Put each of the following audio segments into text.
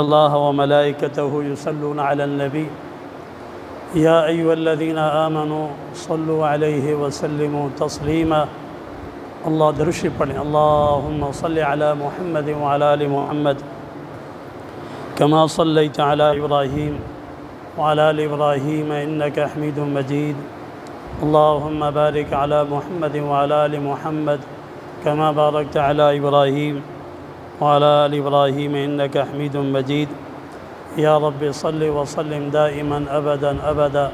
الله وملائكته يصلون على النبي يا أيها الذين آمنوا صلوا عليه وسلموا تسليما اللہ درشی پڑھیں اللهم صل على محمد وعلى آل محمد كما صليت على إبراهيم وعلى آل إبراهيم إنك حميد مجيد اللهم بارك على محمد وعلى آل محمد كما باركت على إبراهيم وعلى آل إبراهيم إنك حميد مجيد يا رب صل وسلم دائما أبدا أبدا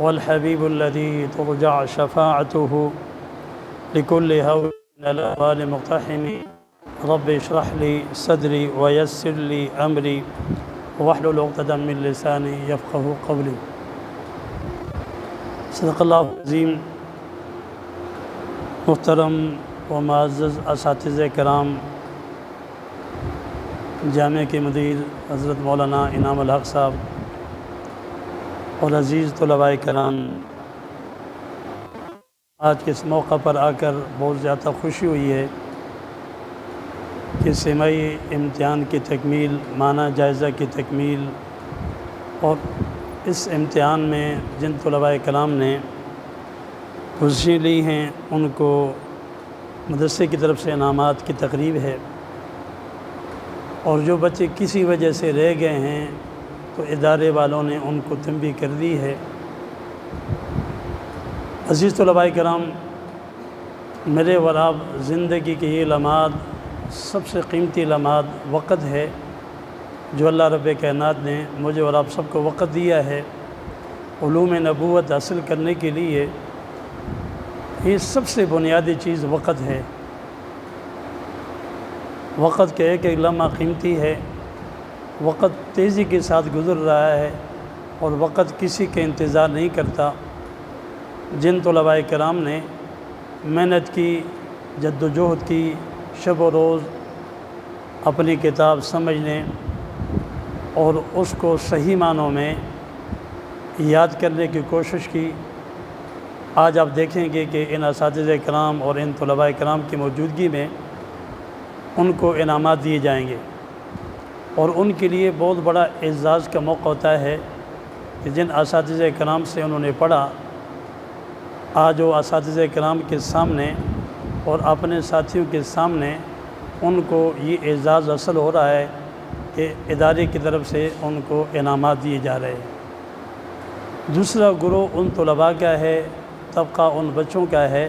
والحبيب الذي ترجع شفاعته لكل هول من الأهوال مقتحم رب اشرح لي صدري ويسر لي أمري واحلل عقدة من لساني يفقه قولي صدق اللہ العظیم۔ محترم و معزز اساتذہ کرام، جامعہ کے مدیر حضرت مولانا انعام الحق صاحب اور عزیز طلباء کرام، آج کے اس موقع پر آ کر بہت زیادہ خوشی ہوئی ہے کہ سیمائی امتحان کی تکمیل، معنی جائزہ کی تکمیل، اور اس امتحان میں جن طلباء کرام نے پوزیشن لی ہیں ان کو مدرسے کی طرف سے انعامات کی تقریب ہے، اور جو بچے کسی وجہ سے رہ گئے ہیں تو ادارے والوں نے ان کو تنبیہ کر دی ہے۔ عزیز طلباء کرام، میرے اور آپ زندگی کے یہ لمحات، سب سے قیمتی لمحات وقت ہے جو اللہ رب کائنات نے مجھے اور آپ سب کو وقت دیا ہے علوم نبوت حاصل کرنے کے لیے۔ یہ سب سے بنیادی چیز وقت ہے۔ وقت کے ایک ایک لمحہ قیمتی ہے، وقت تیزی کے ساتھ گزر رہا ہے اور وقت کسی کے انتظار نہیں کرتا۔ جن طلباء کرام نے محنت کی، جد و جہد کی، شب و روز اپنی کتاب سمجھنے اور اس کو صحیح معنوں میں یاد کرنے کی کوشش کی، آج آپ دیکھیں گے کہ ان اساتذہ کرام اور ان طلباء کرام کی موجودگی میں ان کو انعامات دیے جائیں گے، اور ان کے لیے بہت بڑا اعزاز کا موقع ہوتا ہے کہ جن اساتذہ کرام سے انہوں نے پڑھا، آج وہ اساتذہ کرام کے سامنے اور اپنے ساتھیوں کے سامنے ان کو یہ اعزاز حاصل ہو رہا ہے کہ ادارے کی طرف سے ان کو انعامات دیے جا رہے ہیں۔ دوسرا گروہ ان طلباء کا ہے، طبقہ ان بچوں کا ہے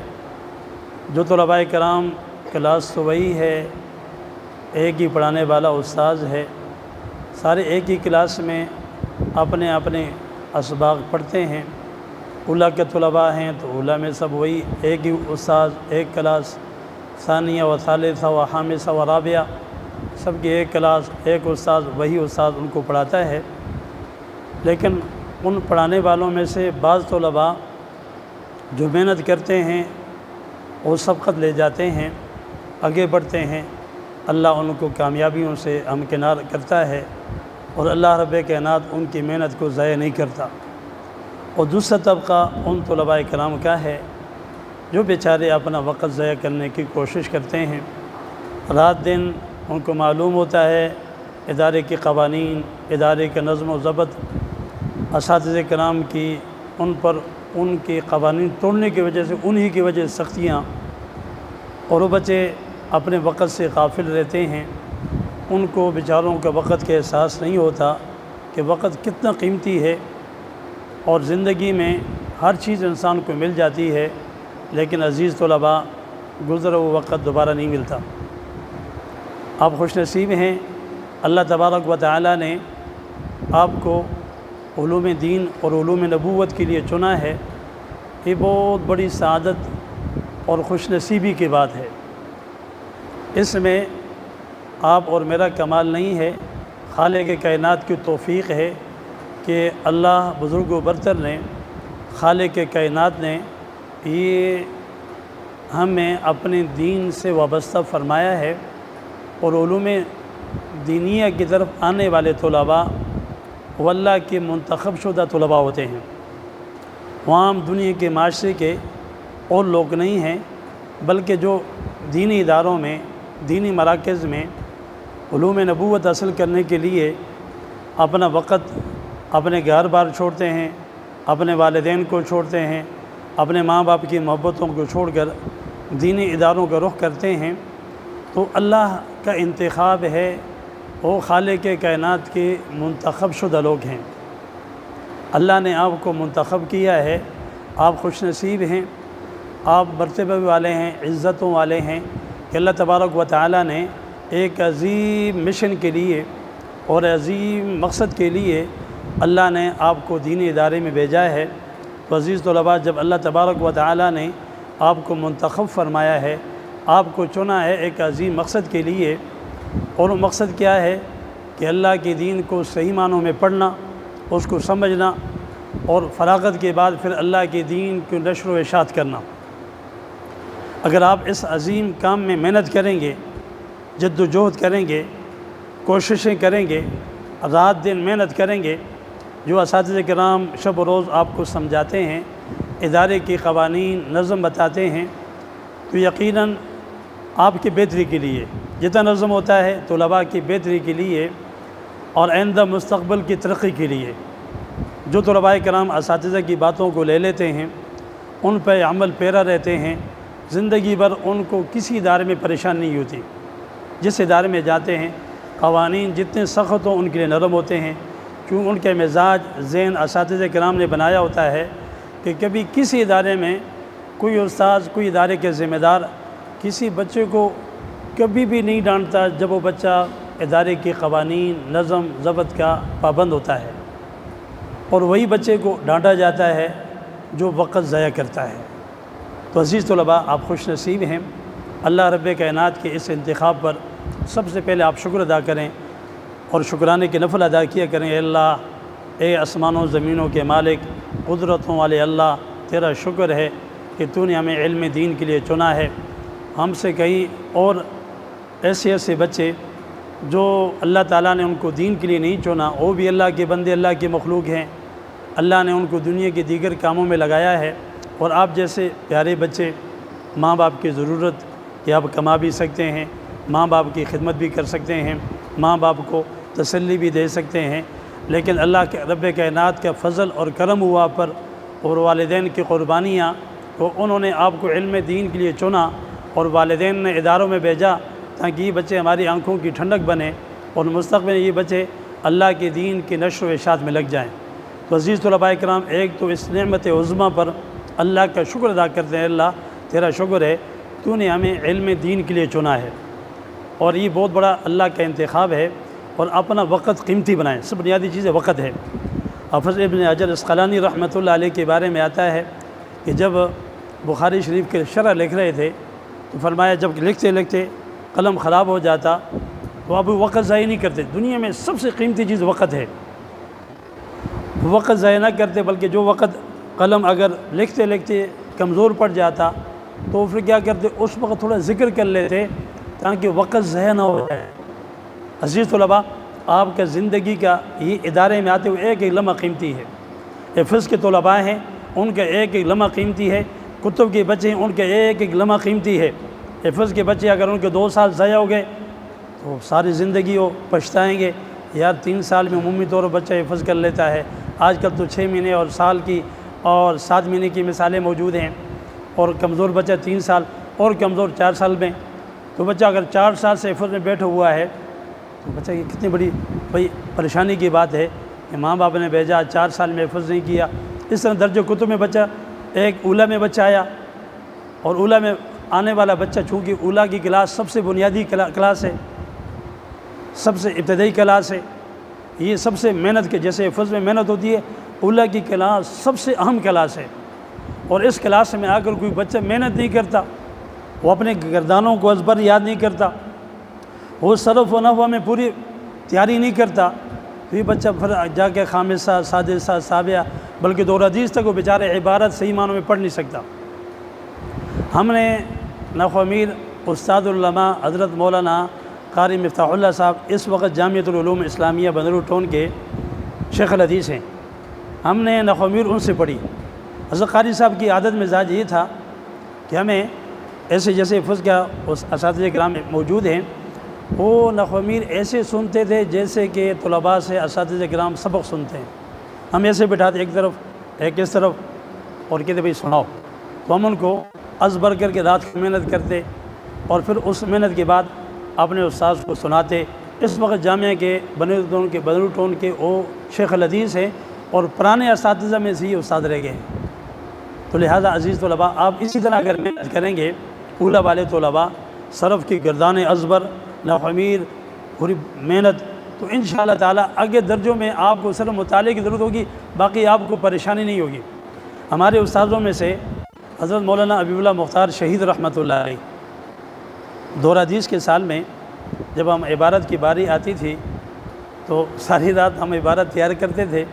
جو طلباء کرام کلاس تو وہی ہے، ایک ہی پڑھانے والا استاذ ہے، سارے ایک ہی کلاس میں اپنے اپنے اسباق پڑھتے ہیں۔ اولیٰ کے طلباء ہیں تو اولیٰ میں سب وہی ایک ہی استاذ، ایک کلاس، ثانیہ و ثالثہ و خامسہ و رابعہ سب کی ایک کلاس، ایک استاذ، وہی استاذ ان کو پڑھاتا ہے۔ لیکن ان پڑھانے والوں میں سے بعض طلباء جو محنت کرتے ہیں وہ سبقت لے جاتے ہیں، آگے بڑھتے ہیں، اللہ ان کو کامیابیوں سے ہمکنار کرتا ہے، اور اللہ رب کائنات ان کی محنت کو ضائع نہیں کرتا۔ اور دوسرا طبقہ ان طلباء کرام کا ہے جو بیچارے اپنا وقت ضائع کرنے کی کوشش کرتے ہیں، رات دن ان کو معلوم ہوتا ہے ادارے کے قوانین، ادارے کے نظم و ضبط، اساتذہ کرام کی ان پر ان کے قوانین توڑنے کی وجہ سے، انہی کی وجہ سے سختیاں، اور وہ بچے اپنے وقت سے غافل رہتے ہیں۔ ان کو بیچاروں کا وقت کا احساس نہیں ہوتا کہ وقت کتنا قیمتی ہے، اور زندگی میں ہر چیز انسان کو مل جاتی ہے، لیکن عزیز طلباء گزرا ہوا وقت دوبارہ نہیں ملتا۔ آپ خوش نصیب ہیں، اللہ تبارک و تعالی نے آپ کو علوم دین اور علوم نبوت کے لیے چنا ہے۔ یہ بہت بڑی سعادت اور خوش نصیبی کی بات ہے۔ اس میں آپ اور میرا کمال نہیں ہے، خالق کائنات کی توفیق ہے کہ اللہ بزرگ و برتر نے، خالق کائنات نے یہ ہمیں اپنے دین سے وابستہ فرمایا ہے، اور علوم دینیہ کی طرف آنے والے طلباء وہ اللہ کے منتخب شدہ طلباء ہوتے ہیں۔ وہاں ہم دنیا کے معاشرے کے اور لوگ نہیں ہیں، بلکہ جو دینی اداروں میں، دینی مراکز میں علوم نبوت حاصل کرنے کے لیے اپنا وقت اپنے گھر بار چھوڑتے ہیں، اپنے والدین کو چھوڑتے ہیں، اپنے ماں باپ کی محبتوں کو چھوڑ کر دینی اداروں کا رخ کرتے ہیں، تو اللہ کا انتخاب ہے، وہ خالق کائنات کے منتخب شدہ لوگ ہیں۔ اللہ نے آپ کو منتخب کیا ہے، آپ خوش نصیب ہیں، آپ مرتبہ والے ہیں، عزتوں والے ہیں کہ اللہ تبارک و تعالی نے ایک عظیم مشن کے لیے اور عظیم مقصد کے لیے اللہ نے آپ کو دینی ادارے میں بھیجا ہے۔ تو عزیز طلباء، جب اللہ تبارک و تعالی نے آپ کو منتخب فرمایا ہے، آپ کو چنا ہے ایک عظیم مقصد کے لیے، اور وہ مقصد کیا ہے کہ اللہ کے دین کو صحیح معنوں میں پڑھنا، اس کو سمجھنا، اور فراغت کے بعد پھر اللہ کے دین کی نشر و اشاعت کرنا۔ اگر آپ اس عظیم کام میں محنت کریں گے، جد و جہد کریں گے، کوششیں کریں گے، رات دن محنت کریں گے، جو اساتذہ کرام شب و روز آپ کو سمجھاتے ہیں، ادارے کے قوانین نظم بتاتے ہیں، تو یقیناً آپ کی بہتری کے لیے جتنا نظم ہوتا ہے طلباء کی بہتری کے لیے اور آئندہ مستقبل کی ترقی کے لیے، جو طلباء کرام اساتذہ کی باتوں کو لے لیتے ہیں، ان پہ عمل پیرا رہتے ہیں، زندگی بھر ان کو کسی ادارے میں پریشان نہیں ہوتی۔ جس ادارے میں جاتے ہیں قوانین جتنے سخت ہوں ان کے لیے نرم ہوتے ہیں، کیوں ان کے مزاج ذہن اساتذہ کرام نے بنایا ہوتا ہے کہ کبھی کسی ادارے میں کوئی استاذ، کوئی ادارے کے ذمہ دار کسی بچے کو کبھی بھی نہیں ڈانٹتا جب وہ بچہ ادارے کے قوانین نظم ضبط کا پابند ہوتا ہے، اور وہی بچے کو ڈانٹا جاتا ہے جو وقت ضائع کرتا ہے۔ تو عزیز طلباء، آپ خوش نصیب ہیں، اللہ رب کائنات کے اس انتخاب پر سب سے پہلے آپ شکر ادا کریں اور شکرانے کے نفل ادا کیا کریں۔ اے اللہ، اے آسمانوں و زمینوں کے مالک، قدرتوں والے اللہ، تیرا شکر ہے کہ تو نے ہمیں علم دین کے لیے چنا ہے۔ ہم سے کئی اور ایسے بچے جو اللہ تعالیٰ نے ان کو دین کے لیے نہیں چنا، وہ بھی اللہ کے بندے، اللہ کے مخلوق ہیں، اللہ نے ان کو دنیا کے دیگر کاموں میں لگایا ہے، اور آپ جیسے پیارے بچے ماں باپ کی ضرورت کہ آپ کما بھی سکتے ہیں، ماں باپ کی خدمت بھی کر سکتے ہیں، ماں باپ کو تسلی بھی دے سکتے ہیں، لیکن اللہ کے رب کائنات کا فضل اور کرم ہوا پر، اور والدین کی قربانیاں، تو انہوں نے آپ کو علم دین کے لیے چنا، اور والدین نے اداروں میں بھیجا تاکہ یہ بچے ہماری آنکھوں کی ٹھنڈک بنے، اور مستقبل میں یہ بچے اللہ کے دین کی نشر و اشاعت میں لگ جائیں۔ تو عزیز طلباء کرام، ایک تو اس نعمت عظمیٰ پر اللہ کا شکر ادا کرتے ہیں۔ اللہ تیرا شکر ہے، تو نے ہمیں علم دین کے لیے چنا ہے، اور یہ بہت بڑا اللہ کا انتخاب ہے، اور اپنا وقت قیمتی بنائیں۔ سب بنیادی چیز وقت ہے۔ حافظ ابن حجر عسقلانی رحمۃ اللہ علیہ کے بارے میں آتا ہے کہ جب بخاری شریف کے شرح لکھ رہے تھے تو فرمایا جب لکھتے لکھتے قلم خراب ہو جاتا تو اب وقت ضائع نہیں کرتے۔ دنیا میں سب سے قیمتی چیز وقت ہے، وقت ضائع نہ کرتے، بلکہ جو وقت قلم اگر لکھتے لکھتے کمزور پڑ جاتا تو پھر کیا کرتے، اس وقت تھوڑا ذکر کر لیتے تاکہ وقت ضائع نہ ہو جائے۔ عزیز طلباء، آپ کا زندگی کا یہ ادارے میں آتے ہوئے ایک ایک لمحہ قیمتی ہے۔ حفظ کے طلباء ہیں، ان کا ایک ایک لمحہ قیمتی ہے۔ کتب کے بچے ہیں، ان کا ایک ایک لمحہ قیمتی ہے۔ حفظ کے بچے اگر ان کے 2 سال ضائع ہو گئے تو ساری زندگی وہ پچھتائیں گے، یار 3 سال میں عمومی طور پر بچہ حفظ کر لیتا ہے، آج کل تو 6 مہینے اور سال کی اور 7 مہینے کی مثالیں موجود ہیں، اور کمزور بچہ 3 سال اور کمزور 4 سال میں۔ تو بچہ اگر 4 سال سے حفظ میں بیٹھا ہوا ہے تو بچہ کی کتنی بڑی پریشانی کی بات ہے کہ ماں باپ نے بھیجا، 4 سال میں حفظ نہیں کیا۔ اس طرح درج کتب میں بچہ، ایک اولیٰ میں بچہ آیا، اور اولیٰ میں آنے والا بچہ چونکہ اولیٰ کی کلاس سب سے بنیادی کلاس ہے، سب سے ابتدائی کلاس ہے، یہ سب سے محنت کے جیسے حفظ میں محنت ہوتی ہے، اولیٰ کی کلاس سب سے اہم کلاس ہے۔ اور اس کلاس میں آ کر کوئی بچہ محنت نہیں کرتا، وہ اپنے گردانوں کو ازبر یاد نہیں کرتا، وہ صرف و نحو میں پوری تیاری نہیں کرتا، تو یہ بچہ پھر جا کے خامسہ، سادسہ، سابعہ، بلکہ دور حدیث تک وہ بیچارے عبارت صحیح معنوں میں پڑھ نہیں سکتا۔ ہم نے نحو امیر استاد العلماء حضرت مولانا قاری مفتاح اللہ صاحب اس وقت جامعۃ العلوم اسلامیہ بنگلور ٹون کے شیخ الحدیث ہیں، ہم نے نحو امیر ان سے پڑھی۔ حضرت قاری صاحب کی عادت مزاج یہ تھا کہ ہمیں ایسے جیسے حفظ کا اساتذہ کرام موجود ہیں، وہ نحو امیر ایسے سنتے تھے جیسے کہ طلباء سے اساتذہ کرام سبق سنتے ہیں۔ ہم ایسے بٹھاتے ایک طرف ایک اس طرف اور کہتے بھائی سناؤ، تو ہم ان کو ازبر کر کے رات کی محنت کرتے اور پھر اس محنت کے بعد اپنے استاذ کو سناتے۔ اس وقت جامعہ کے بدر ٹون کے وہ شیخ الحدیث ہیں اور پرانے اساتذہ میں سے یہ استاد رہ گئے ہیں۔ تو لہٰذا عزیز طلباء، آپ اسی طرح اگر محنت کریں گے، اولیاء والے طلباء صرف کی گردان ازبر نحو امیر پوری محنت، تو انشاءاللہ تعالیٰ آگے درجوں میں آپ کو صرف مطالعے کی ضرورت ہوگی، باقی آپ کو پریشانی نہیں ہوگی۔ ہمارے استاذوں میں سے حضرت مولانا حبیب اللہ مختار شہید رحمۃ اللہ علیہ، دور حدیث کے سال میں جب ہم عبارت کی باری آتی تھی تو ساری رات ہم عبارت تیار کرتے تھے،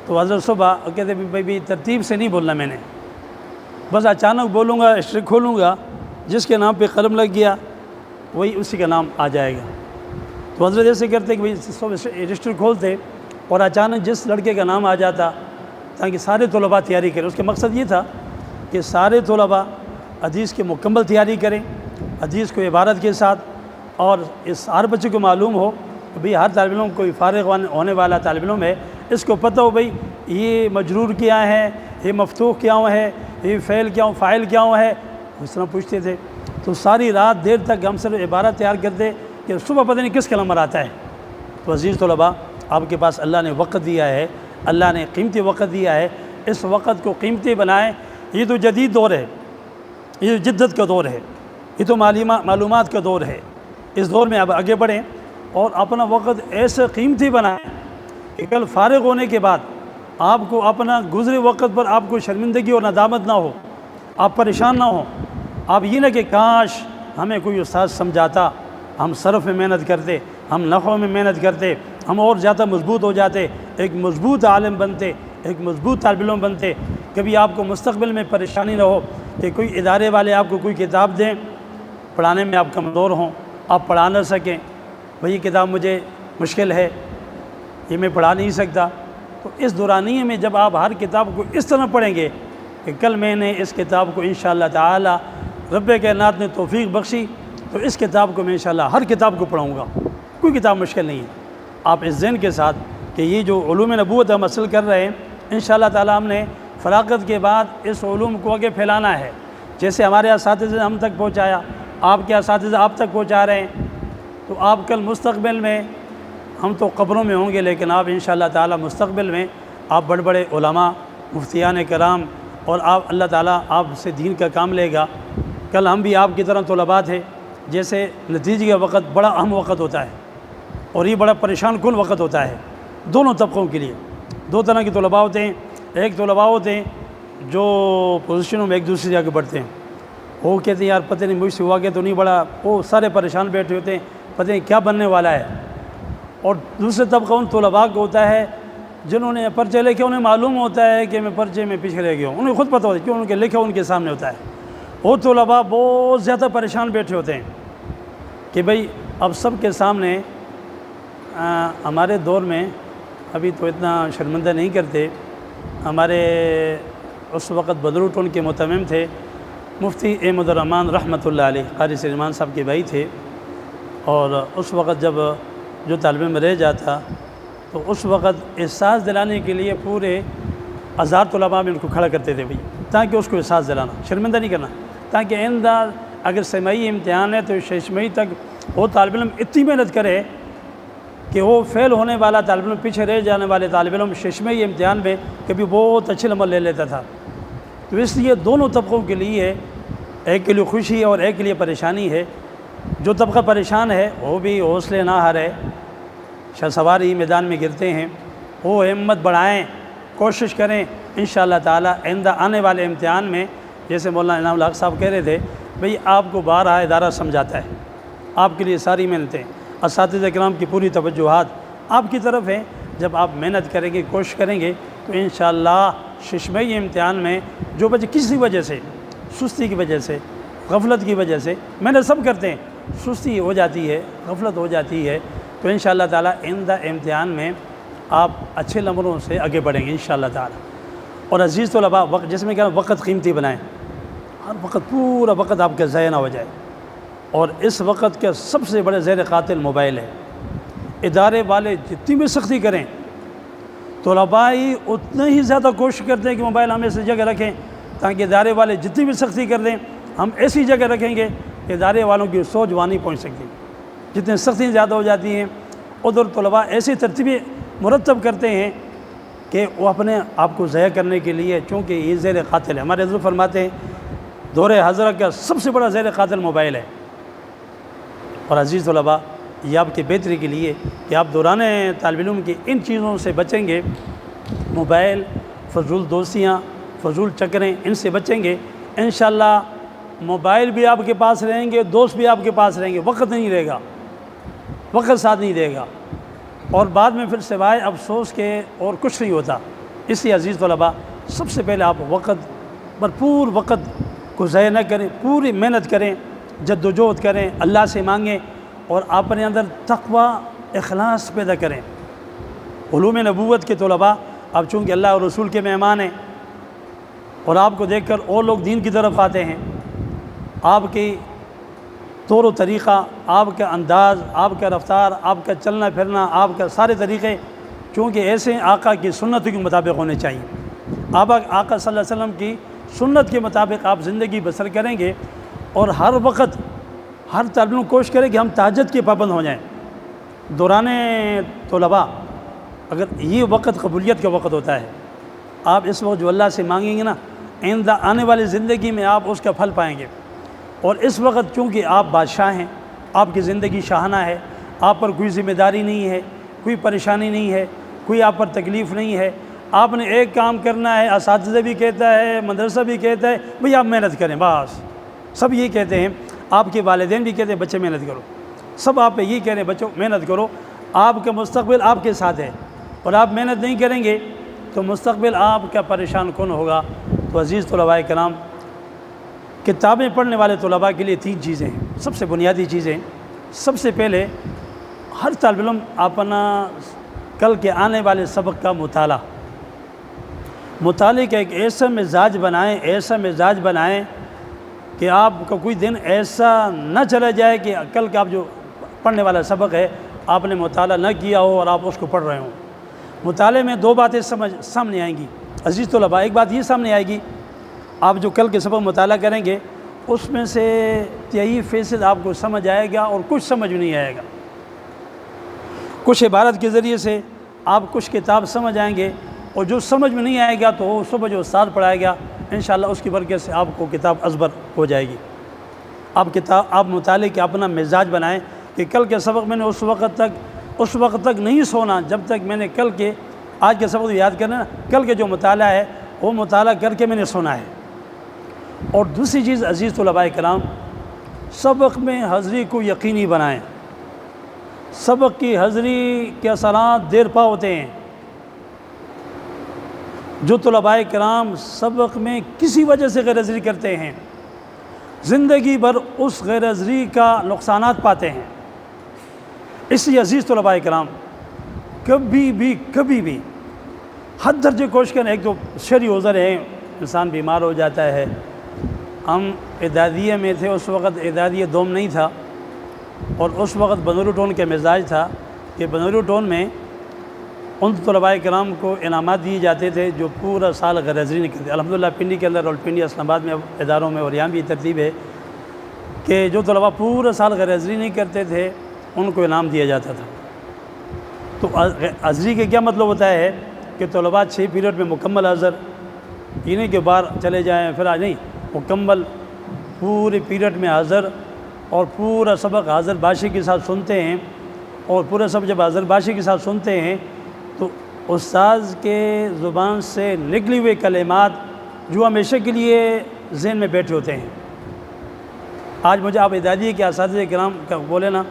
تو حضرت صبح کہتے بھائی ترتیب سے نہیں بولنا، میں نے بس اچانک بولوں گا، ہسٹری کھولوں گا، جس کے نام پہ قلم لگ گیا وہی اسی کا نام آ جائے گا۔ تو حضرت ایسے کرتے کہ بھائی رجسٹر کھولتے اور اچانک جس لڑکے کا نام آ جاتا تاکہ سارے طلباء تیاری کریں۔ اس کا مقصد یہ تھا کہ سارے طلباء حدیث کی مکمل تیاری کریں، حدیث کو عبارت کے ساتھ، اور اس ہر بچے کو معلوم ہو کہ بھئی ہر طالب علم کوئی فارغ ہونے والا طالب علم ہے، اس کو پتہ ہو بھئی یہ مجرور کیا ہے، یہ مفتوح کیا ہے، یہ فعل کیا ہوں، فاعل کیا ہوں ہے، اس طرح پوچھتے تھے۔ تو ساری رات دیر تک ہم صرف عبارت تیار کرتے کہ صبح پتہ نہیں کس کا نمبر آتا ہے۔ تو عزیز طلباء، آپ کے پاس اللہ نے وقت دیا ہے، اللہ نے قیمتی وقت دیا ہے، اس وقت کو قیمتی بنائیں۔ یہ تو جدید دور ہے، یہ جدت کا دور ہے، یہ تو معلومات کا دور ہے۔ اس دور میں اب آگے بڑھیں اور اپنا وقت ایسے قیمتی بنائیں کہ کل فارغ ہونے کے بعد آپ کو اپنا گزرے وقت پر آپ کو شرمندگی اور ندامت نہ ہو، آپ پریشان نہ ہوں۔ آپ یہ نہ کہ کاش ہمیں کوئی استاد سمجھاتا، ہم صرف میں محنت کرتے، ہم نحو میں محنت کرتے، ہم اور زیادہ مضبوط ہو جاتے، ایک مضبوط عالم بنتے، ایک مضبوط طالب علم بنتے۔ کبھی آپ کو مستقبل میں پریشانی نہ ہو کہ کوئی ادارے والے آپ کو کوئی کتاب دیں، پڑھانے میں آپ کمزور ہوں، آپ پڑھا نہ سکیں، بھئی یہ کتاب مجھے مشکل ہے، یہ میں پڑھا نہیں سکتا۔ تو اس دورانیے میں جب آپ ہر کتاب کو اس طرح پڑھیں گے کہ کل میں نے اس کتاب کو انشاءاللہ تعالی رب کائنات نے توفیق بخشی تو اس کتاب کو میں انشاءاللہ ہر کتاب کو پڑھوں گا، کوئی کتاب مشکل نہیں ہے۔ آپ اس ذہن کے ساتھ کہ یہ جو علوم نبوت ہم حاصل کر رہے ہیں، انشاءاللہ تعالی ہم نے فراغت کے بعد اس علوم کو آگے پھیلانا ہے۔ جیسے ہمارے اساتذہ ہم تک پہنچایا، آپ کے اساتذہ آپ تک پہنچا رہے ہیں، تو آپ کل مستقبل میں، ہم تو قبروں میں ہوں گے لیکن آپ انشاءاللہ تعالی مستقبل میں آپ بڑے بڑے علماء، مفتیان کرام، اور آپ اللہ تعالیٰ آپ سے دین کا کام لے گا۔ کل ہم بھی آپ کی طرح طلباء تھے، جیسے نتیجے کا وقت بڑا اہم وقت ہوتا ہے اور یہ بڑا پریشان کن وقت ہوتا ہے دونوں طبقوں کے لیے۔ دو طرح کے طلباء ہوتے ہیں، ایک طلباء ہوتے ہیں جو پوزیشنوں میں ایک دوسرے سے آگے بڑھتے ہیں، وہ کہتے ہیں یار پتہ نہیں مجھ سے ہوا کہ تو نہیں بڑا، وہ سارے پریشان بیٹھے ہوتے ہیں، پتہ نہیں کیا بننے والا ہے۔ اور دوسرے طبقہ ان طلباء کو ہوتا ہے جنہوں نے پرچے لکھے، انہیں معلوم ہوتا ہے کہ میں پرچے میں پیچھے رہ گیا ہوں، انہیں خود پتہ ہوتا ہے کیوں، ان کے لکھا ان کے سامنے ہوتا ہے۔ وہ طلباء بہت زیادہ پریشان بیٹھے ہوتے ہیں کہ بھئی اب سب کے سامنے، ہمارے دور میں ابھی تو اتنا شرمندہ نہیں کرتے، ہمارے اس وقت بدر ٹون کے متمم تھے مفتی احمد الرحمن رحمۃ اللہ علیہ، قاری سلیمان صاحب کے بھائی تھے، اور اس وقت جب جو طالب علم رہ جاتا تو اس وقت احساس دلانے کے لیے پورے 1000 طلباء میں ان کو کھڑا کرتے تھے بھائی، تاکہ اس کو احساس دلانا، شرمندہ نہیں کرنا، تاکہ آئندہ اگر سماعی امتحان ہے تو 6 مئی تک وہ طالب علم اتنی محنت کرے کہ وہ فیل ہونے والا طالب علم، پیچھے رہ جانے والے طالب علم 6 مئی امتحان میں کبھی بہت اچھے نمبر لے لیتا تھا۔ تو اس لیے دونوں طبقوں کے لیے، ایک کے لیے خوشی ہے اور ایک کے لیے پریشانی ہے۔ جو طبقہ پریشان ہے وہ بھی حوصلے نہ ہارے، شاہ سواری میدان میں گرتے ہیں، وہ ہمت بڑھائیں، کوشش کریں انشاءاللہ تعالی آئندہ آنے والے امتحان میں، جیسے مولانا انعام الحق صاحب کہہ رہے تھے بھئی آپ کو بارہا ادارہ سمجھاتا ہے، آپ کے لیے ساری محنتیں، اساتذہ کرام کی پوری توجہات آپ کی طرف ہیں۔ جب آپ محنت کریں گے، کوشش کریں گے تو انشاءاللہ 6 مئی امتحان میں جو بچے کسی وجہ سے، سستی کی وجہ سے، غفلت کی وجہ سے، محنت سب کرتے ہیں، سستی ہو جاتی ہے، غفلت ہو جاتی ہے، تو انشاءاللہ تعالیٰ آئندہ امتحان میں آپ اچھے نمبروں سے آگے بڑھیں گے انشاءاللہ تعالیٰ۔ اور عزیز طلباء، جس میں کہا وقت قیمتی بنائیں، ہر وقت پورا وقت آپ کا ضائع نہ ہو جائے۔ اور اس وقت کا سب سے بڑے زہر قاتل موبائل ہے۔ ادارے والے جتنی بھی سختی کریں، طلباء ہی اتنا ہی زیادہ کوشش کرتے ہیں کہ موبائل ہم ایسی جگہ رکھیں تاکہ ادارے والے جتنی بھی سختی کر دیں ہم ایسی جگہ رکھیں گے کہ ادارے والوں کی سوچ وہاں نہیں پہنچ سکتی۔ جتنی سختیاں زیادہ ہو جاتی ہیں ادھر طلباء ایسی ترتیبیں مرتب کرتے ہیں کہ وہ اپنے آپ کو ضائع کرنے کے لیے، چونکہ یہ زہر قاتل ہے۔ ہمارے حضور فرماتے ہیں دور حاضرہ کا سب سے بڑا زہر قاتل موبائل ہے۔ اور عزیز طلباء، یہ آپ کی بہتری کے لیے کہ آپ دوران طالب علم کی ان چیزوں سے بچیں گے، موبائل، فضول دوستیاں، فضول چکریں، ان سے بچیں گے، انشاءاللہ موبائل بھی آپ کے پاس رہیں گے، دوست بھی آپ کے پاس رہیں گے، وقت نہیں رہے گا، وقت ساتھ نہیں دے گا، اور بعد میں پھر سوائے افسوس کے اور کچھ نہیں ہوتا۔ اس لیے عزیز طلباء، سب سے پہلے آپ بھرپور وقت کو ضائع نہ کریں، پوری محنت کریں، جد و جہد کریں، اللہ سے مانگیں، اور اپنے اندر تقوی، اخلاص پیدا کریں۔ علوم نبوت کے طلباء، اب چونکہ اللہ اور رسول کے مہمان ہیں اور آپ کو دیکھ کر اور لوگ دین کی طرف آتے ہیں، آپ کی طور و طریقہ، آپ کا انداز، آپ کا رفتار، آپ کا چلنا پھرنا، آپ کا سارے طریقے چونکہ ایسے آقا کی سنتوں کے مطابق ہونے چاہیے۔ آقا صلی اللہ علیہ وسلم کی سنت کے مطابق آپ زندگی بسر کریں گے، اور ہر وقت ہر طالب علم کوشش کرے کہ ہم تہجد کے پابند ہو جائیں۔ دوران طلباء، اگر یہ وقت قبولیت کا وقت ہوتا ہے، آپ اس وقت جو اللہ سے مانگیں گے نا، آئندہ آنے والی زندگی میں آپ اس کا پھل پائیں گے۔ اور اس وقت چونکہ آپ بادشاہ ہیں، آپ کی زندگی شاہانہ ہے، آپ پر کوئی ذمہ داری نہیں ہے، کوئی پریشانی نہیں ہے، کوئی آپ پر تکلیف نہیں ہے، آپ نے ایک کام کرنا ہے، اساتذہ بھی کہتا ہے، مدرسہ بھی کہتا ہے بھئی آپ محنت کریں، بس سب یہ کہتے ہیں، آپ کے والدین بھی کہتے ہیں بچے محنت کرو، سب آپ پہ یہ کہہ رہے ہیں بچوں محنت کرو، آپ کا مستقبل آپ کے ساتھ ہے، اور آپ محنت نہیں کریں گے تو مستقبل آپ کا پریشان کن ہوگا۔ تو عزیز طلباء کرام، کتابیں پڑھنے والے طلباء کے لیے 3 چیزیں ہیں، سب سے بنیادی چیزیں۔ سب سے پہلے ہر طالب علم اپنا کل کے آنے والے سبق کا مطالعے کا ایک ایسا مزاج بنائیں کہ آپ کا کوئی دن ایسا نہ چلا جائے کہ کل کا آپ جو پڑھنے والا سبق ہے آپ نے مطالعہ نہ کیا ہو اور آپ اس کو پڑھ رہے ہوں۔ مطالعے میں 2 باتیں سامنے آئیں گی عزیز طلباء۔ ایک بات یہ سامنے آئے گی، آپ جو کل کے سبق مطالعہ کریں گے اس میں سے 23% آپ کو سمجھ آئے گا اور کچھ سمجھ نہیں آئے گا۔ کچھ عبارت کے ذریعے سے آپ کچھ کتاب سمجھ آئیں گے، اور جو سمجھ میں نہیں آئے گا تو وہ صبح جو استاد پڑھائے گا انشاءاللہ اس کی برکت سے آپ کو کتاب ازبر ہو جائے گی۔ آپ مطالعے کے اپنا مزاج بنائیں کہ کل کے سبق میں نے اس وقت تک نہیں سونا جب تک میں نے آج کے سبق یاد کرنا، کل کے جو مطالعہ ہے وہ مطالعہ کر کے میں نے سونا ہے۔ اور دوسری چیز عزیز طلباء کرام، سبق میں حاضری کو یقینی بنائیں۔ سبق کی حاضری کے اثرات دیر پا ہوتے ہیں۔ جو طلباء کرام سبق میں کسی وجہ سے غیر حاضری کرتے ہیں، زندگی بھر اس غیر حاضری کا نقصانات پاتے ہیں۔ اس لیے عزیز طلباء کرام، کبھی بھی حد درجے کوشش کریں۔ ایک تو شرعی عذر ہے، انسان بیمار ہو جاتا ہے۔ ہم اعدادیہ میں تھے، اس وقت اعدادیہ دوم نہیں تھا، اور اس وقت بنورو ٹون کا مزاج تھا کہ بنورو ٹون میں ان طلباء کرام کو انعامات دیے جاتے تھے جو پورا سال غیر حاضری نہیں کرتے۔ الحمدللہ پنڈی کے اندر، رولپنڈی، اسلام آباد میں اداروں میں اور یہاں بھی ترتیب ہے کہ جو طلباء پورا سال غیر حاضری نہیں کرتے تھے ان کو انعام دیا جاتا تھا۔ تو حاضری کے کیا مطلب ہوتا ہے کہ طلباء 6 پیریڈ میں مکمل حاضر، پینے کے بعد چلے جائیں، پھر نہیں، مکمل پورے پیریڈ میں حاضر، اور پورا سبق حاضر باشی کے ساتھ سنتے ہیں۔ اور پورا سبق جب حاضر باشی کے ساتھ سنتے ہیں تو استاذ کے زبان سے نکلی ہوئے کلمات جو ہمیشہ کے لیے ذہن میں بیٹھے ہوتے ہیں۔ آج مجھے آپ اعدادیہ کے اساتذہ کرام کا بولے نا،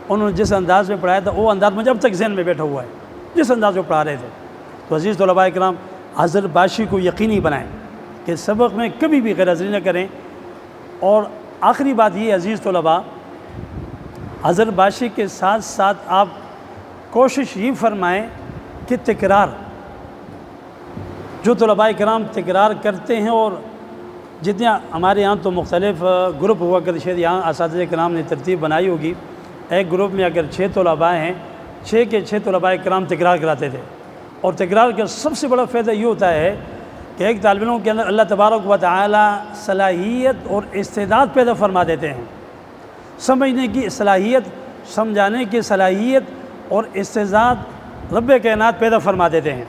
انہوں نے جس انداز میں پڑھایا تھا وہ انداز مجھے اب تک ذہن میں بیٹھا ہوا ہے، جس انداز میں پڑھا رہے تھے۔ تو عزیز طلباء کرام، حاضر باشی کو یقینی بنائیں کہ سبق میں کبھی بھی غیر حاضری نہ کریں۔ اور آخری بات یہ عزیز طلباء، حاضر باشی کے ساتھ ساتھ آپ کوشش یہ فرمائیں کہ تکرار، جو طلباء کرام تکرار کرتے ہیں اور جتنے ہمارے یہاں تو مختلف گروپ ہوا کرتے، شاید یہاں اساتذہ کرام نے ترتیب بنائی ہوگی۔ ایک گروپ میں اگر 6 طلباء ہیں، 6 کے 6 طلباء کرام تکرار کراتے تھے، اور تکرار کا سب سے بڑا فائدہ یہ ہوتا ہے کہ ایک طالب علم کے اندر اللہ تبارک و تعالی صلاحیت اور استعداد پیدا فرما دیتے ہیں، سمجھنے کی صلاحیت، سمجھانے کی صلاحیت اور استعداد رب کائنات پیدا فرما دیتے ہیں۔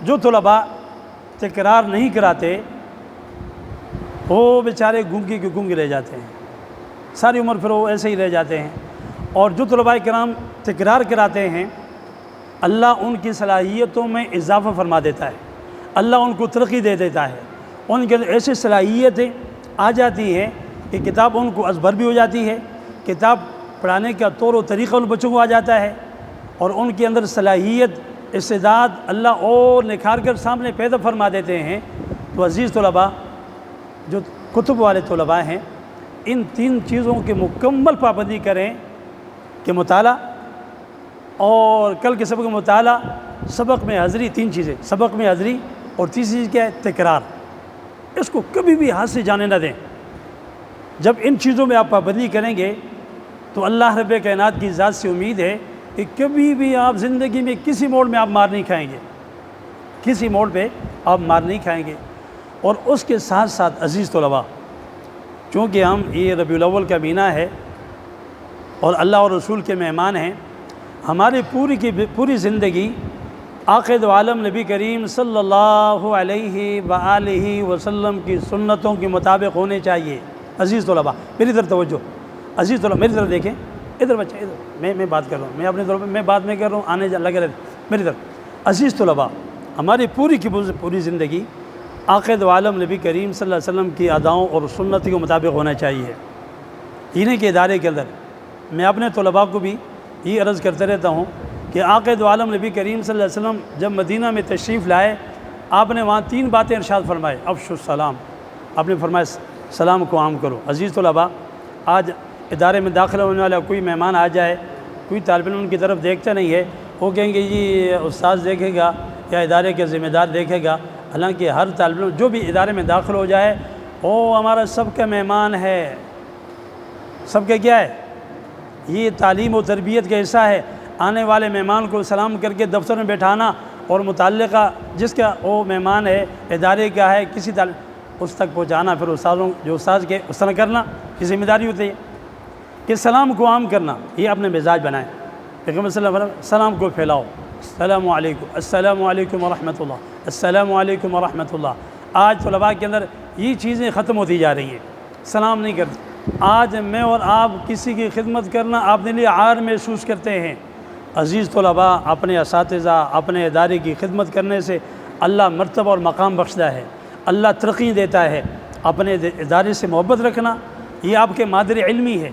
جو طلباء تکرار نہیں کراتے وہ بیچارے گنگی کے گنگ رہ جاتے ہیں، ساری عمر پھر وہ ایسے ہی رہ جاتے ہیں۔ اور جو طلباء کرام تکرار کراتے ہیں، اللہ ان کی صلاحیتوں میں اضافہ فرما دیتا ہے، اللہ ان کو ترقی دے دیتا ہے، ان کے ایسی صلاحیتیں آ جاتی ہیں کہ کتاب ان کو ازبر بھی ہو جاتی ہے، کتاب پڑھانے کا طور و طریقہ ان بچوں کو آ جاتا ہے، اور ان کے اندر صلاحیت، استعداد اللہ اور نکھار کر سامنے پیدا فرما دیتے ہیں۔ تو عزیز طلباء، جو کتب والے طلباء ہیں، ان 3 چیزوں کی مکمل پابندی کریں کہ مطالعہ، اور کل کے سبق میں مطالعہ، سبق میں حاضری، 3 چیزیں، سبق میں حاضری، اور تیسری چیز کیا ہے؟ تکرار۔ اس کو کبھی بھی ہاتھ سے جانے نہ دیں۔ جب ان چیزوں میں آپ پابندی کریں گے تو اللہ رب کائنات کی ذات سے امید ہے کہ کبھی بھی آپ زندگی میں کسی موڑ میں آپ مار نہیں کھائیں گے، کسی موڑ پہ آپ مار نہیں کھائیں گے۔ اور اس کے ساتھ ساتھ عزیز طلباء، چونکہ ہم یہ ربیع الاول کا مہینہ ہے اور اللہ اور رسول کے مہمان ہیں، ہماری پوری زندگی آقا دو عالم نبی کریم صلی اللہ علیہ وآلہ وسلم کی سنتوں کے مطابق ہونے چاہیے۔ عزیز طلباء میری طرف توجہ، عزیز طلباء میری طرف دیکھیں، ادھر بچہ ادھر، میں بات کر رہا ہوں، میں اپنے طور پہ میں بات میں کر رہا ہوں، آنے لگے رہتے میری طرف۔ عزیز طلباء، ہماری پوری زندگی آقا دو عالم نبی کریم صلی اللہ علیہ وسلم کی اداؤں اور سنت کے مطابق ہونا چاہیے۔ انہیں کے ادارے کے اندر میں اپنے طلباء کو بھی یہ عرض کرتے رہتا ہوں کہ آقا دو عالم نبی کریم صلی اللہ علیہ وسلم جب مدینہ میں تشریف لائے، آپ نے وہاں 3 باتیں ارشاد فرمائے۔ افشوا السلام، آپ نے فرمایا سلام کو عام کرو۔ عزیز طلباء، آج ادارے میں داخل ہونے والا کوئی مہمان آ جائے، کوئی طالب علم ان کی طرف دیکھتا نہیں ہے، وہ کہیں گے جی استاد دیکھے گا یا ادارے کے ذمہ دار دیکھے گا۔ حالانکہ ہر طالب علم جو بھی ادارے میں داخل ہو جائے وہ ہمارا سب کا مہمان ہے، سب کا کیا ہے؟ یہ تعلیم و تربیت کا حصہ ہے۔ آنے والے مہمان کو سلام کر کے دفتر میں بیٹھانا، اور متعلقہ جس کا وہ مہمان ہے، ادارے کا ہے، کسی اس تک پہنچانا، پھر استادوں جو استاد کے اس طرح کرنا کی ذمہ داری ہوتی ہے کہ سلام کو عام کرنا، یہ اپنے مزاج بنائیں۔ پیغمبر صلی اللہ علیہ وسلم سلام کو پھیلاؤ، السلام علیکم، السلام علیکم ورحمۃ اللہ، السلام علیکم ورحمۃ اللہ۔ آج طلباء کے اندر یہ چیزیں ختم ہوتی جا رہی ہیں، سلام نہیں کرتے۔ آج میں اور آپ کسی کی خدمت کرنا اپنے لیے عار محسوس کرتے ہیں۔ عزیز طلباء، اپنے اساتذہ، اپنے ادارے کی خدمت کرنے سے اللہ مرتبہ اور مقام بخشتا ہے، اللہ ترقی دیتا ہے۔ اپنے ادارے سے محبت رکھنا یہ آپ کے مادر علمی ہے،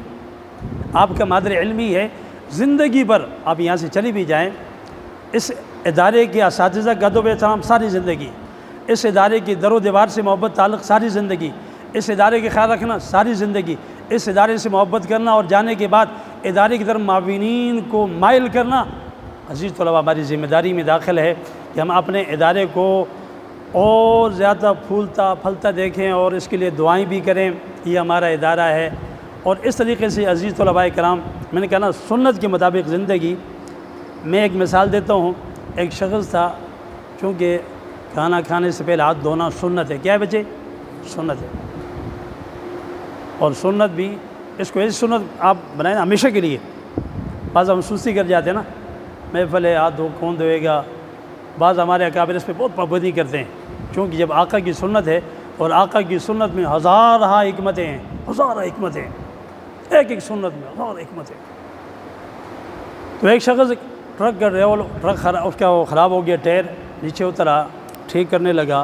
آپ کا مادر علمی ہے۔ زندگی بھر آپ یہاں سے چلی بھی جائیں، اس ادارے کے اساتذہ کا ادب و احترام ساری زندگی، اس ادارے کی در و دیوار سے محبت تعلق ساری زندگی، اس ادارے کے خیال رکھنا ساری زندگی، اس ادارے سے محبت کرنا اور جانے کے بعد ادارے کی طرف معاونین کو مائل کرنا۔ عزیز طلباء، ہماری ذمہ داری میں داخل ہے کہ ہم اپنے ادارے کو اور زیادہ پھولتا پھلتا دیکھیں اور اس کے لیے دعائیں بھی کریں۔ یہ ہمارا ادارہ ہے، اور اس طریقے سے عزیز طلباء کرام، میں نے کہا نا سنت کے مطابق زندگی۔ میں ایک مثال دیتا ہوں۔ ایک شخص تھا، چونکہ کھانا کھانے سے پہلے ہاتھ دھونا سنت ہے۔ کیا ہے بچے؟ سنت ہے۔ اور سنت بھی اس کو ایسی سنت آپ بنائیں نا ہمیشہ کے لیے۔ بعض ہم سستی کر جاتے ہیں نا، محفل ہے ہاتھ دھو کون دھوئے گا۔ بعض ہمارے اکابر اس پہ بہت پابندی کرتے ہیں، چونکہ جب آقا کی سنت ہے، اور آقا کی سنت میں ہزارہ حکمتیں ہیں، ہزارہ حکمتیں، ایک ایک سنت میں ہزارہ حکمتیں۔ تو ایک شخص ٹرک کا ڈرائیور، اس کا وہ خراب ہو گیا، ٹائر نیچے اترا، ٹھیک کرنے لگا،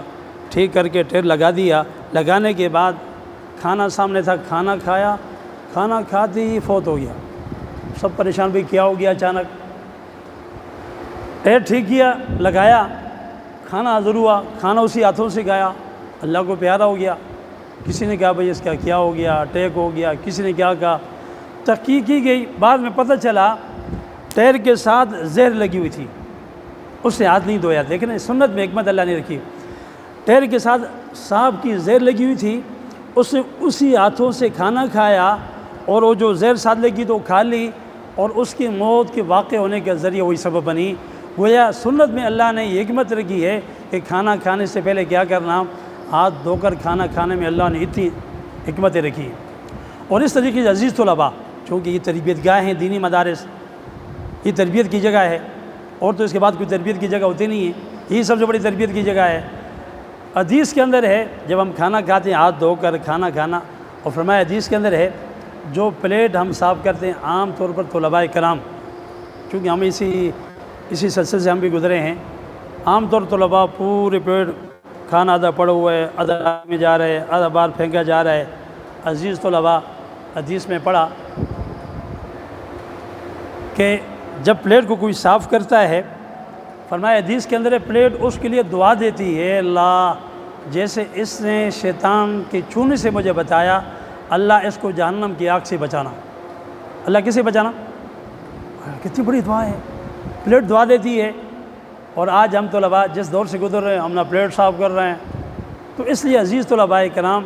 ٹھیک کر کے ٹائر لگا دیا۔ لگانے کے بعد کھانا سامنے تھا، کھانا کھایا، کھانا کھاتے ہی فوت ہو گیا۔ سب پریشان بھی، کیا ہو گیا اچانک؟ ٹائر ٹھیک کیا، لگایا، کھانا حاضر ہوا، کھانا اسی ہاتھوں سے کھایا، اللہ کو پیارا ہو گیا۔ کسی نے کہا بھائی اس کا کیا ہو گیا، اٹیک ہو گیا، کسی نے کیا کہا، تحقیق کی گئی، بعد میں پتہ چلا ٹائر کے ساتھ زہر لگی ہوئی تھی، اس سے ہاتھ نہیں دھویا۔ دیکھیں سنت میں حکمت اللہ نے رکھی، ٹائر کے ساتھ سانپ کی زہر لگی ہوئی تھی، اس نے اسی ہاتھوں سے کھانا کھایا اور وہ جو زہر سادلے کی تو کھا لی اور اس کی موت کے واقع ہونے کا ذریعہ وہی سبب بنی۔ گویا سنت میں اللہ نے یہ حکمت رکھی ہے کہ کھانا کھانے سے پہلے کیا کرنا، ہاتھ دھو کر کھانا کھانے میں اللہ نے اتنی حکمتیں رکھی۔ اور اس طریقے سے عزیز طلباء، چونکہ یہ تربیت گاہ ہیں، دینی مدارس، یہ تربیت کی جگہ ہے، اور تو اس کے بعد کوئی تربیت کی جگہ ہوتی نہیں ہے، یہی سب سے بڑی تربیت کی جگہ ہے۔ حدیث کے اندر ہے جب ہم کھانا کھاتے ہیں ہاتھ دھو کر کھانا کھانا، اور فرمایا حدیث کے اندر ہے جو پلیٹ ہم صاف کرتے ہیں عام طور پر طلباء کرام، چونکہ ہم اسی سلسلے سے ہم بھی گزرے ہیں، عام طور طلباء پورے پلیٹ کھانا آدھا پڑا ہوا ہے، آدھا میں جا رہا ہے، آدھا باہر پھینکا جا رہا ہے۔ عزیز طلباء، حدیث میں پڑھا کہ جب پلیٹ کو کوئی صاف کرتا ہے، فرمایا حدیث کے اندر ہے پلیٹ اس کے لیے دعا دیتی ہے، اللہ جیسے اس نے شیطان کے چونے سے مجھے بتایا، اللہ اس کو جہنم کی آگ سے بچانا۔ اللہ کسے بچانا؟ کتنی بڑی دعا ہے، پلیٹ دعا دیتی ہے۔ اور آج ہم طلباء جس دور سے گزر رہے ہیں، ہم نہ پلیٹ صاف کر رہے ہیں۔ تو اس لیے عزیز طلباء کرام،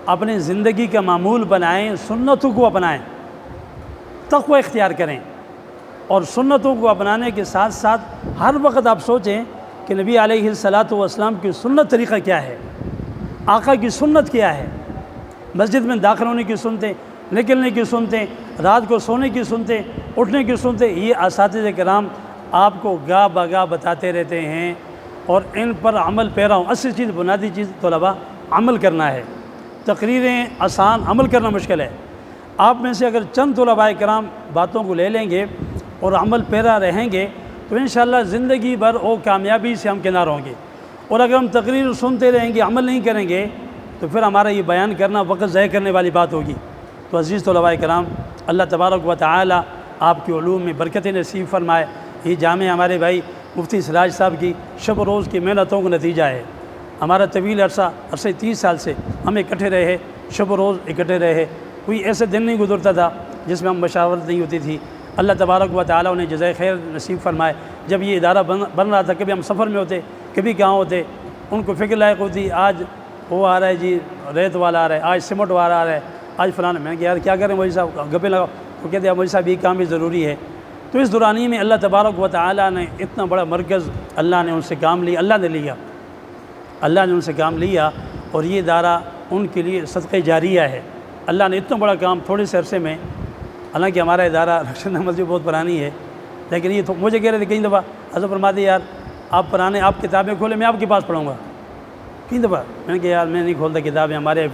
اپنی زندگی کا معمول بنائیں، سنتوں کو اپنائیں، تقوی اختیار کریں، اور سنتوں کو اپنانے کے ساتھ ساتھ ہر وقت آپ سوچیں کہ نبی علیہ الصلاۃ والسلام کی سنت طریقہ کیا ہے، آقا کی سنت کیا ہے۔ مسجد میں داخل ہونے کی سنتیں، نکلنے کی سنتیں، رات کو سونے کی سنتیں، اٹھنے کی سنتیں، یہ اساتذہ کرام آپ کو گاہ بگاہ بتاتے رہتے ہیں، اور ان پر عمل پیرا ہوں۔ اصل چیز، بنیادی چیز طلباء عمل کرنا ہے۔ تقریریں آسان، عمل کرنا مشکل ہے۔ آپ میں سے اگر چند طلباء کرام باتوں کو لے لیں گے اور عمل پیرا رہیں گے تو انشاءاللہ زندگی بھر وہ کامیابی سے ہم کنار ہوں گے۔ اور اگر ہم تقریر سنتے رہیں گے، عمل نہیں کریں گے، تو پھر ہمارا یہ بیان کرنا وقت ضائع کرنے والی بات ہوگی۔ تو عزیز طلباء کرام، اللہ تبارک و تعالی آپ کے علوم میں برکت نصیب فرمائے۔ یہ جامع ہمارے بھائی مفتی سراج صاحب کی شب و روز کی محنتوں کا نتیجہ ہے۔ ہمارا طویل عرصہ 30 سال سے ہم اکٹھے رہے، شب و روز اکٹھے رہے، کوئی ایسے دن نہیں گزرتا تھا جس میں ہم مشاورت نہیں ہوتی تھی۔ اللہ تبارک و تعالی انہیں جزائے خیر نصیب فرمائے۔ جب یہ ادارہ بن رہا تھا، کبھی ہم سفر میں ہوتے، کبھی کہاں ہوتے، ان کو فکر لائق ہوتی، آج وہ آ رہا ہے جی ریت والا آ رہا ہے، آج سمٹ والا آ رہا ہے، آج فلانا۔ میں نے کہا یار کیا کریں مولوی صاحب، گپے لگاؤ۔ تو کہتے ہیں مولوی صاحب یہ کام بھی ضروری ہے۔ تو اس دورانی میں اللہ تبارک و تعالی نے اتنا بڑا مرکز اللہ نے ان سے کام لیا، اللہ نے ان سے کام لیا، اور یہ ادارہ ان کے لیے صدقہ جاریہ ہے۔ اللہ نے اتنا بڑا کام تھوڑے سے عرصے میں، حالانکہ ہمارا ادارہ رخشندہ مسجد بہت پرانی ہے، لیکن یہ مجھے کہہ رہے تھے کئی دفعہ، حضرت فرماتے یار آپ کتابیں کھولیں، میں آپ کے پاس پڑھوں گا۔ کئی دفعہ میں نے کہا یار میں نہیں کھولتا کتابیں، ہمارے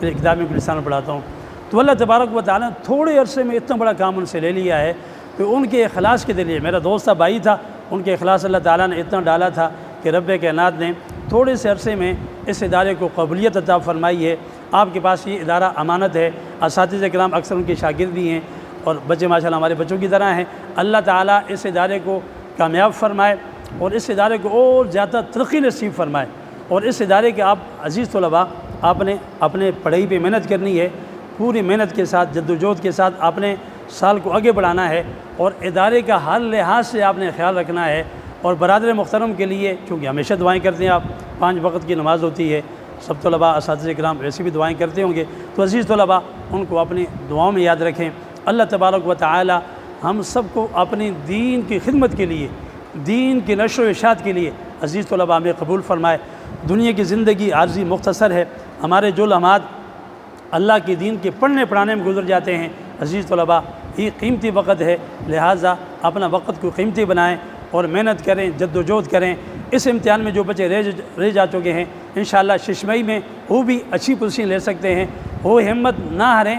کتابیں کو لسان پڑھاتا ہوں۔ تو اللہ تبارک و تعالیٰ نے تھوڑے عرصے میں اتنا بڑا کام ان سے لے لیا ہے کہ ان کے اخلاص کے ذریعے، میرا دوست تھا، بھائی تھا، ان کے اخلاص اللہ تعالیٰ نے اتنا ڈالا تھا کہ رب کائنات نے تھوڑے سے عرصے میں اس ادارے کو قبولیت عطا فرمائی ہے۔ آپ کے پاس یہ ادارہ امانت ہے، اساتذہ کرام اکثر ان کے شاگرد بھی ہیں، اور بچے ماشاءاللہ ہمارے بچوں کی طرح ہیں۔ اللہ تعالیٰ اس ادارے کو کامیاب فرمائے، اور اس ادارے کو اور زیادہ ترقی نصیب فرمائے۔ اور اس ادارے کے آپ عزیز طلباء، آپ نے اپنے پڑھائی پہ محنت کرنی ہے، پوری محنت کے ساتھ، جدوجہد کے ساتھ آپ نے سال کو آگے بڑھانا ہے، اور ادارے کا ہر لحاظ سے آپ نے خیال رکھنا ہے۔ اور برادر محترم کے لیے، چونکہ ہمیشہ دعائیں کرتے ہیں آپ، 5 وقت کی نماز ہوتی ہے، سب طلباء اساتذہ کرام ویسے بھی دعائیں کرتے ہوں گے، تو عزیز طلباء ان کو اپنی دعاؤں میں یاد رکھیں۔ اللہ تبارک و تعالی ہم سب کو اپنی دین کی خدمت کے لیے، دین کی نشر و اشاعت کے لیے عزیز طلباء میں قبول فرمائے۔ دنیا کی زندگی عارضی مختصر ہے، ہمارے جو لمحات اللہ کے دین کے پڑھنے پڑھانے میں گزر جاتے ہیں، عزیز طلباء یہ قیمتی وقت ہے، لہٰذا اپنا وقت کو قیمتی بنائیں اور محنت کریں، جدوجہد کریں۔ اس امتحان میں جو بچے رہ جا چکے ہیں، انشاءاللہ 6 مئی میں وہ بھی اچھی پوزیشن لے سکتے ہیں۔ وہ ہمت نہ ہاریں،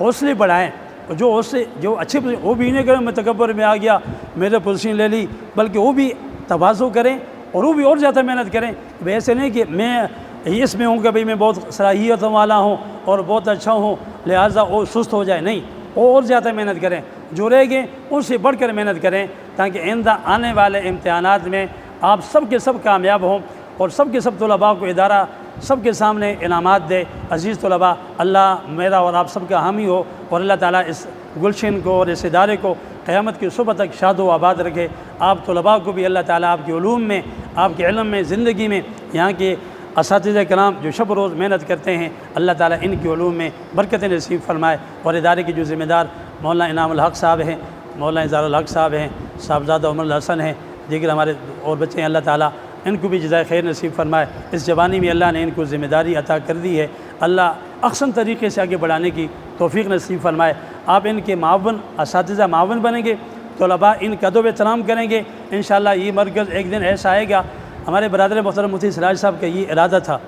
حوصلے بڑھائیں، جو اچھی پوزیشن، وہ بھی نہیں کریں میں تکبر میں آ گیا، میرے پوزیشن لے لی، بلکہ وہ بھی تواضع کریں اور وہ بھی اور زیادہ محنت کریں۔ ایسے نہیں کہ میں اس میں ہوں کہ بھئی میں بہت صلاحیتوں والا ہوں اور بہت اچھا ہوں لہٰذا وہ سست ہو جائے، نہیں، اور زیادہ محنت کریں، جو رہ گئے ان سے بڑھ کر محنت کریں، تاکہ آئندہ آنے والے امتحانات میں آپ سب کے سب کامیاب ہوں، اور سب کے سب طلباء کو ادارہ سب کے سامنے انعامات دے۔ عزیز طلباء، اللہ میرا اور آپ سب کا حامی ہو، اور اللہ تعالیٰ اس گلشن کو اور اس ادارے کو قیامت کی صبح تک شاد و آباد رکھے۔ آپ طلباء کو بھی اللہ تعالیٰ آپ کے علوم میں، آپ کے علم میں، زندگی میں، یہاں کے اساتذہ کرام جو شب روز محنت کرتے ہیں، اللہ تعالیٰ ان کی علوم میں برکت نصیب فرمائے، اور ادارے کے جو ذمہ دار مولانا انعام الحق صاحب ہیں، مولانا اظہار الحق صاحب ہیں، صاحبزادہ عمر الحسن ہیں، دیگر ہمارے اور بچے ہیں، اللہ تعالیٰ ان کو بھی جزائے خیر نصیب فرمائے۔ اس جوانی میں اللہ نے ان کو ذمہ داری عطا کر دی ہے، اللہ احسن طریقے سے آگے بڑھانے کی توفیق نصیب فرمائے۔ آپ ان کے معاون، اساتذہ معاون بنیں گے، طلباء ان کا ادب احترام کریں گے، انشاءاللہ یہ مرکز ایک دن ایسا آئے گا۔ ہمارے برادر محترم مفتی سراج صاحب کا یہ ارادہ تھا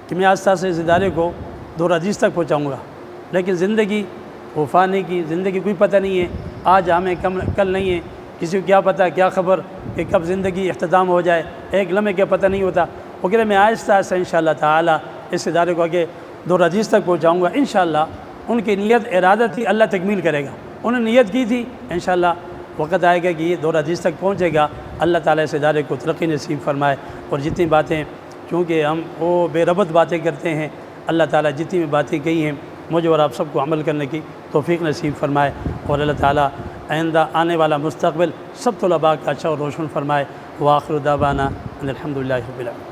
کہ میں آستہ سے اس ادارے کو دور عزیز تک پہنچاؤں گا، لیکن زندگی وفانے کی زندگی کوئی پتہ نہیں ہے، آج ہمیں کل نہیں ہے، کسی کو کیا پتہ کیا خبر کہ کب زندگی اختتام ہو جائے، ایک لمحے کا پتہ نہیں ہوتا۔ وہ کہہ رہے میں آہستہ آہستہ انشاءاللہ تعالی اس ادارے کو آگے دور عزیز تک پہنچاؤں گا انشاءاللہ۔ ان کی نیت ارادہ تھی، اللہ تکمیل کرے گا، انہوں نے نیت کی تھی، انشاءاللہ وقت آئے گا کہ یہ دور عزیز تک پہنچے گا۔ اللہ تعالیٰ اس ادارے کو ترقی نصیب فرمائے، اور جتنی باتیں چونکہ ہم وہ بے ربط باتیں کرتے ہیں، اللہ تعالیٰ جتنی بھی باتیں کہی ہیں مجھے اور آپ سب کو عمل کرنے کی توفیق نصیب فرمائے، اور اللہ تعالیٰ آئندہ آنے والا مستقبل سب طلباء کا اچھا اور روشن فرمائے۔ وآخر دعوانا ان الحمدللہ رب العالمین۔